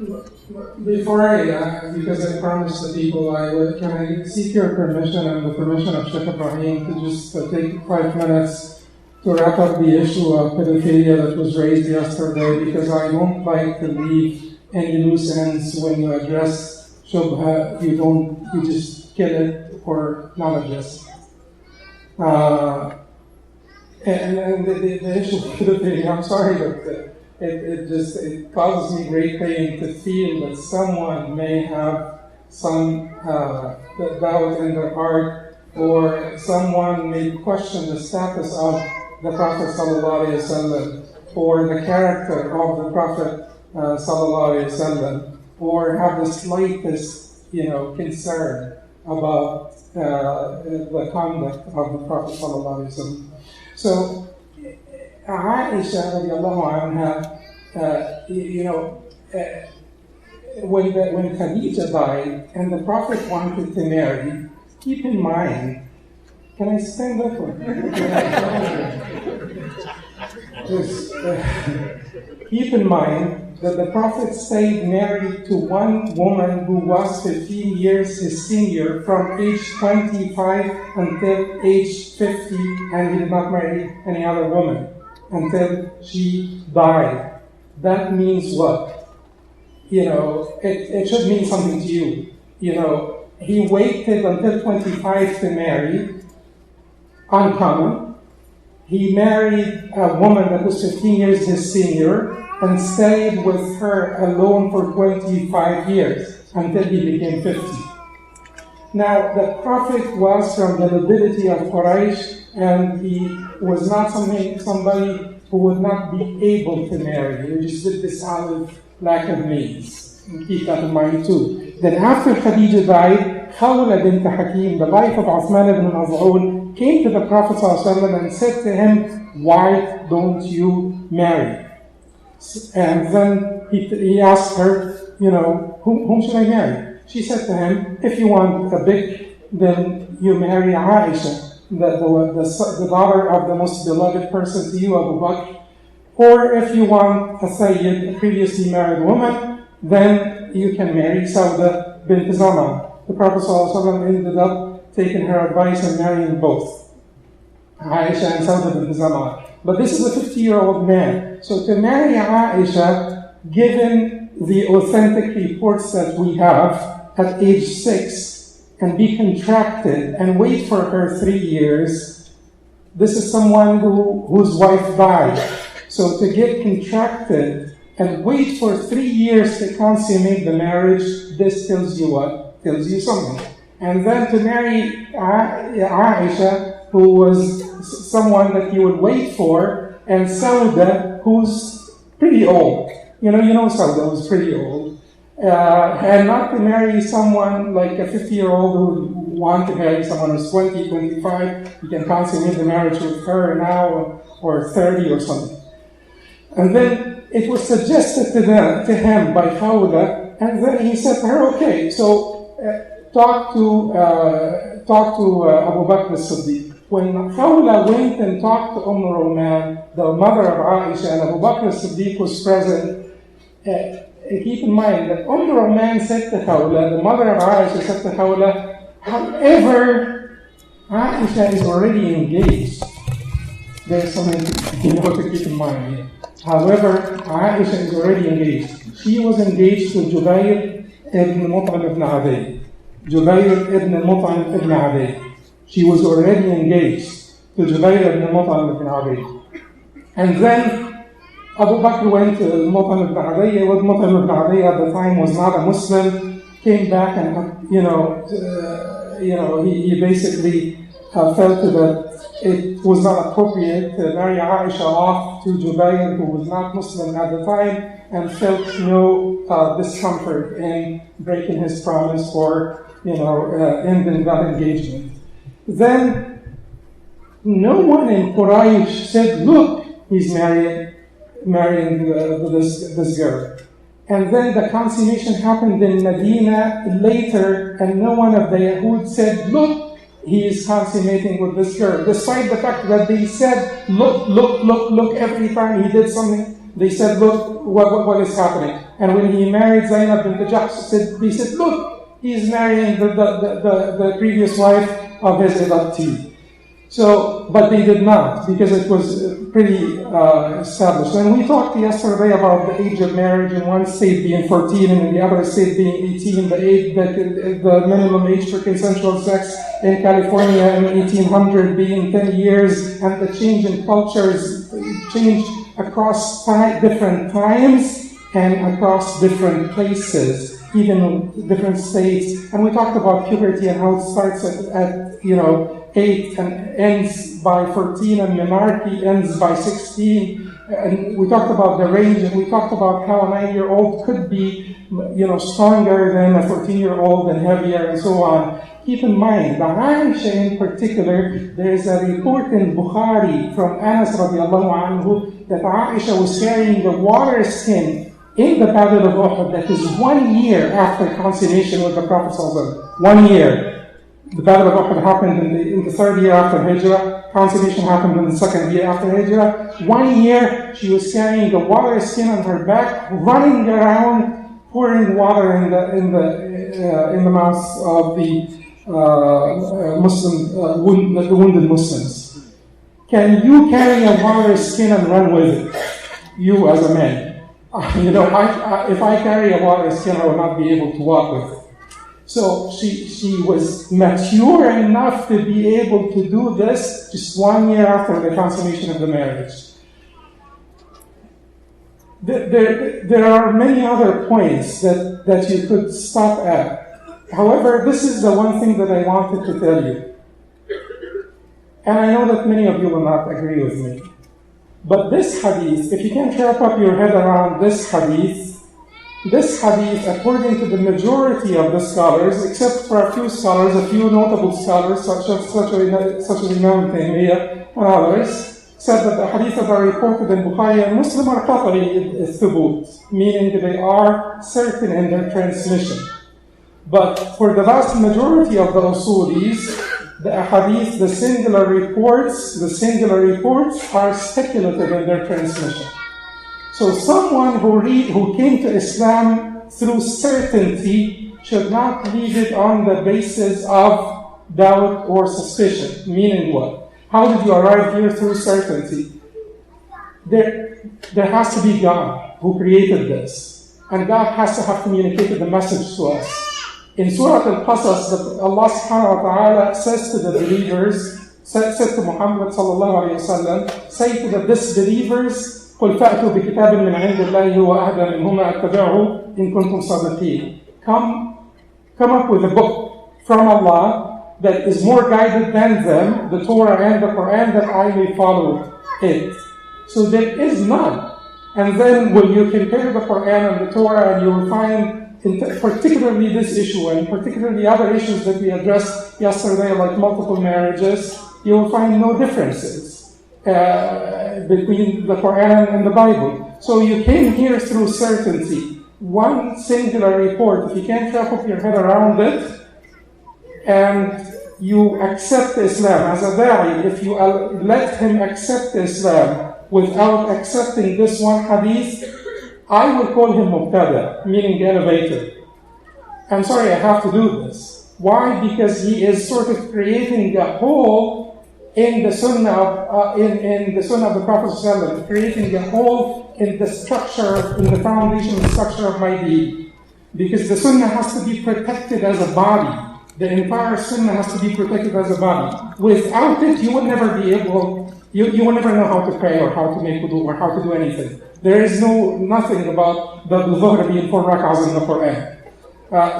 Before because I promised the people can I seek your permission and the permission of Sheikh Ibrahim to just take 5 minutes to wrap up the issue of pedophilia that was raised yesterday, because I don't like to leave any loose ends when you address shubha. You just kill it or not address it. And the issue of pedophilia, I'm sorry, but it causes me great pain to feel that someone may have some doubt in their heart, or someone may question the status of the Prophet ﷺ, or the character of the Prophet ﷺ, or have the slightest, concern about the conduct of the Prophet ﷺ. So, Aisha radiallahu anha, when Khadija died and the Prophet wanted to marry, keep in mind, can I stand up? Keep in mind that the Prophet stayed married to one woman who was 15 years his senior from age 25 until age 50, and he did not marry any other woman until she died. That means what? It should mean something to you. He waited until 25 to marry, uncommon. He married a woman that was 15 years his senior and stayed with her alone for 25 years until he became 50. Now, the Prophet was from the nobility of Quraysh, and he was not somebody who would not be able to marry. He just did this out of lack of means. Keep that in mind too. Then after Khadija died, Khawla bint Hakim, the wife of Uthman ibn Maz'un, came to the Prophet ﷺ and said to him, "Why don't you marry?" And then he asked her, whom should I marry? She said to him, "If you want a big, then you marry Aisha, the daughter of the most beloved person to you, Abu Bakr. Or if you want a Sayyid, a previously married woman, then you can marry Sauda bint Zaman." The Prophet ﷺ ended up taking her advice and marrying both, Aisha and Sauda bint Zaman. But this is a 50-year-old man. So to marry Aisha, given the authentic reports that we have, at age 6, and be contracted and wait for her 3 years, this is someone whose wife died. So to get contracted and wait for 3 years to consummate the marriage, this tells you what? Tells you something. And then to marry Aisha, who was someone that you would wait for, and Sauda, who's pretty old. Sauda was pretty old. And not to marry someone like a 50-year-old who want to marry someone who's 20, 25, you can consummate the marriage with her now, or 30 or something. And then it was suggested to him by Khawla, and then he said to her, "Okay, so talk to Abu Bakr as-Siddiq." When Khawla went and talked to Roman, the mother of Aisha, and Abu Bakr as-Siddiq was present, keep in mind that Roman said to Khawla, the mother of Aisha said to Khawla, "However, Aisha is already engaged." There's something to keep in mind here. However, Aisha is already engaged. She was engaged to Jubayr ibn Mut'im ibn Adi. Jubayr ibn Mut'im ibn Adi. She was already engaged to Jubayr ibn Mut'im ibn Adi. And then Abu Bakr went to Mut'im ibn Adi. Mut'im ibn Adi at the time was not a Muslim. Came back and he basically felt that it was not appropriate to marry Aisha off to Jubayr, who was not Muslim at the time, and felt no discomfort in breaking his promise or ending that engagement. Then no one in Quraysh said, "Look, he's marrying this girl." And then the consummation happened in Medina later, and no one of the Yahud said, "Look, he is consummating with this girl," despite the fact that they said, look, every time he did something they said, look, what is happening? And when he married Zainab bint Jahsh, they said, look, he's marrying the previous wife of his adoptee. So, but they did not, because it was pretty established. And we talked yesterday about the age of marriage in one state being 14 and in the other state being 18, the minimum age for consensual sex in California in 1800 being 10 years, and the change in cultures changed across different times and across different places, even in different states. And we talked about puberty and how it starts at 8 and ends by 14, and menarche ends by 16. And we talked about the range, and we talked about how a 9-year-old could be, stronger than a 14-year-old and heavier and so on. Keep in mind, the Aisha in particular, there is a report in Bukhari from Anas radiallahu anhu that Aisha was carrying the water skin in the Battle of Uhud. That is 1 year after consummation with the Prophet ﷺ. 1 year. The Battle of Uhud happened in the third year after Hijrah. Consummation happened in the second year after Hijrah. 1 year, she was carrying the water skin on her back, running around, pouring water in the mouths of the the wounded Muslims. Can you carry a water skin and run with it? You as a man. If I carry a water skin, I will not be able to walk with it. So she was mature enough to be able to do this just 1 year after the consummation of the marriage. There are many other points that you could stop at. However, this is the one thing that I wanted to tell you. And I know that many of you will not agree with me. But this hadith, if you can wrap up your head around this hadith, according to the majority of the scholars, except for a few scholars, a few notable scholars, such as Imam Taymiyyah and others, said that the hadith that are reported in Bukhari and Muslim are qat'i thubut, meaning that they are certain in their transmission. But for the vast majority of the usulis, the hadith, the singular reports are speculative in their transmission. So someone who came to Islam through certainty should not leave it on the basis of doubt or suspicion. Meaning what? How did you arrive here through certainty? There has to be God who created this. And God has to have communicated the message to us. In Surah Al-Qasas, Allah subhanahu wa ta'ala says to the believers, said to Muhammad sallallahu alayhi wa sallam, say to the disbelievers, قل فأتوا بكتاب من عند الله هو أهدى منهما أتبعه إن كنتم صادقين. Come up with a book from Allah that is more guided than them, the Torah and the Quran, that I may follow it. So there is none. And then when you compare the Quran and the Torah, and you will find, particularly this issue and particularly other issues that we addressed yesterday, like multiple marriages, you will find no differences between the Quran and the Bible. So you came here through certainty. One singular report, if you can't wrap up your head around it, and you accept Islam as a da'i, if you let him accept Islam without accepting this one hadith, I will call him mubtada, meaning elevated. I'm sorry, I have to do this. Why? Because he is sort of creating a hole in the sunnah in the sunnah of the Prophet ﷺ, creating a hole in the structure, in the foundational structure of my deed. Because the sunnah has to be protected as a body. The entire sunnah has to be protected as a body. Without it, you will never be able, you will never know how to pray or how to make wudu or how to do anything. There is nothing about the dhuhr being 4 rak'ahs in the Quran.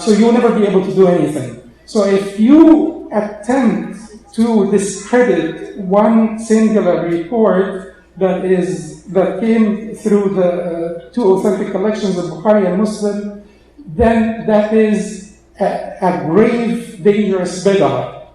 So you will never be able to do anything. So if you attempt to discredit one singular report that came through the two authentic collections of Bukhari and Muslim, then that is a grave, dangerous bid'ah.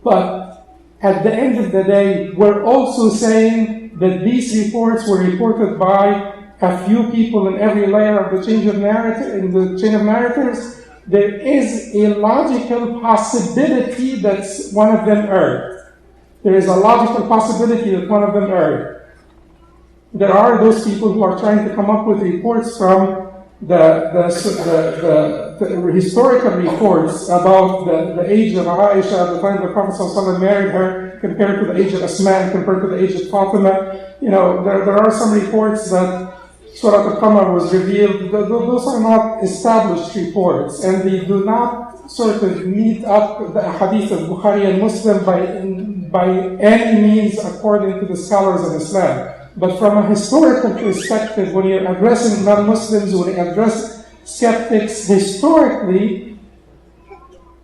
But at the end of the day, we're also saying that these reports were reported by a few people in every layer of the chain of narratives. There is a logical possibility that one of them erred. There is a logical possibility that one of them erred. there are those people who are trying to come up with reports from the historical reports about the age of Aisha at the time the Prophet ﷺ married her, compared to the age of Asma and compared to the age of Fatima. You know, there are some reports that Surah Al-Qamar was revealed. Those are not established reports, and they do not sort of meet up the hadith of Bukhari and Muslim by any means according to the scholars of Islam. But from a historical perspective, when you're addressing non-Muslims, when you address skeptics, historically,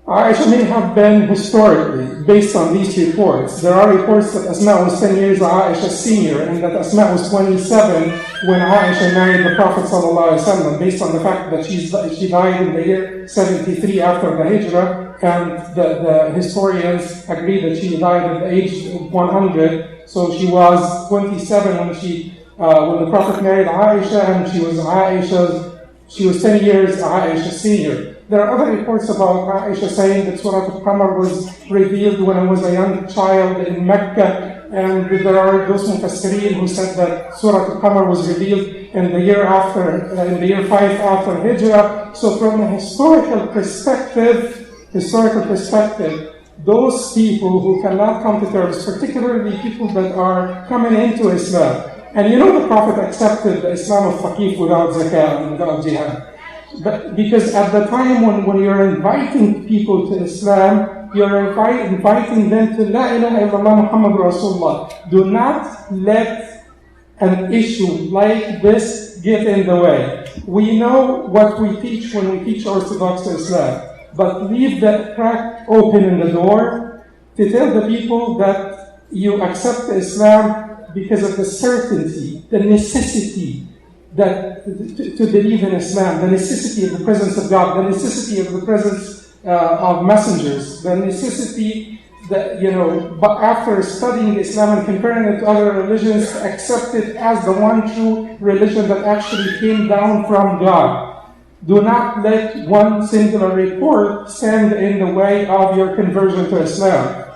Aisha may have been historically, based on these reports. There are reports that Asma was 10 years Aisha's senior, and that Asma was 27 when Aisha married the Prophet ﷺ, based on the fact that she died in the year 73 after the Hijrah, and the historians agree that she died at the age of 100. So she was 27 when the Prophet married Aisha, and she was 10 years Aisha's senior. There are other reports about Aisha saying that Surah Al-Qamar was revealed when I was a young child in Mecca, and there are those Mufassirin who said that Surah Al-Qamar was revealed in the year 5 after Hijrah. So from a historical perspective, those people who cannot come to terms, particularly people that are coming into Islam, and you know the Prophet accepted the Islam of Faqih without zakah and without jihad. But because at the time when you're inviting people to Islam, you're inviting them to La ilaha illallah Muhammad Rasulullah. Do not let an issue like this get in the way. We know what we teach when we teach Orthodox Islam, but leave that crack open in the door to tell the people that you accept Islam because of the certainty, the necessity that to believe in Islam, the necessity of the presence of God, the necessity of the presence of messengers, the necessity that, but after studying Islam and comparing it to other religions, accept it as the one true religion that actually came down from God. Do not let one singular report stand in the way of your conversion to Islam.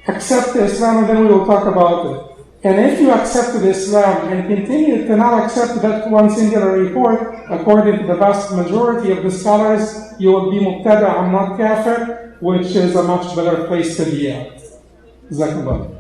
Accept Islam, and then we will talk about it. And if you accepted Islam and continue to not accept that one singular report, according to the vast majority of the scholars, you will be mubtada' and not kafir, which is a much better place to be at. Jazakallah.